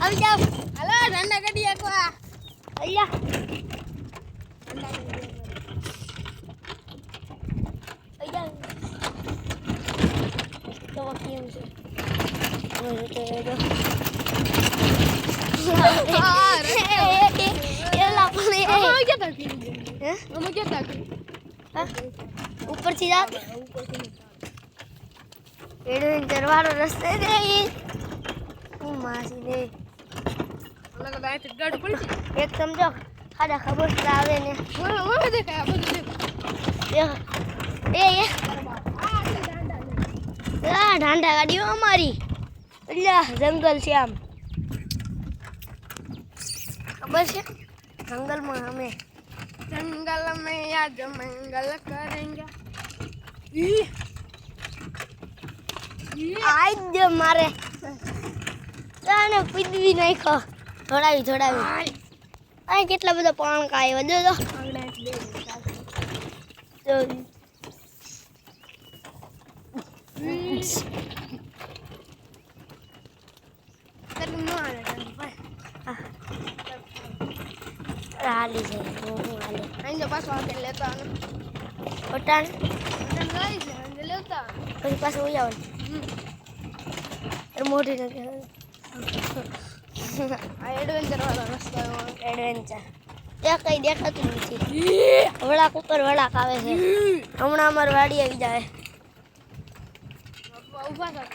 આવી જાવ હાલો ઠંડા કાઢી આખવા અહીંયા તો કેમ છે ऊपर થી જા એડવેન્ચર વાળો રસ્તે રે હું માસી ને અલગ દાય ગાડી પડી એક સમજો ખાડા ખબર આવે ને મને દેખાય બધું એ ઢાંડા ગાડીઓ અમારી અલ્યા જંગલ છે આમ ખબર છે જંગલમાં અમે जंगल में आज मंगल करेंगे આજ મારે તાને પીડવી નાખો થોડાવી આ કેટલા બધા પાણકા આવ્યા જો હાલી છે અહીં પાછો આકે લેતા આને પટાણ લઈ છે લેતા પછી પાછું ઉઈ આવવાનું મોટી નથી આ એડવેન્ચર વાળો રસ્તો એડવેન્ચર ત્યાં કઈ દેખાતું નથી વળાક ઉપર વળાક આવે છે હમણાં અમારી વાડી આવી જાય ઉભા થા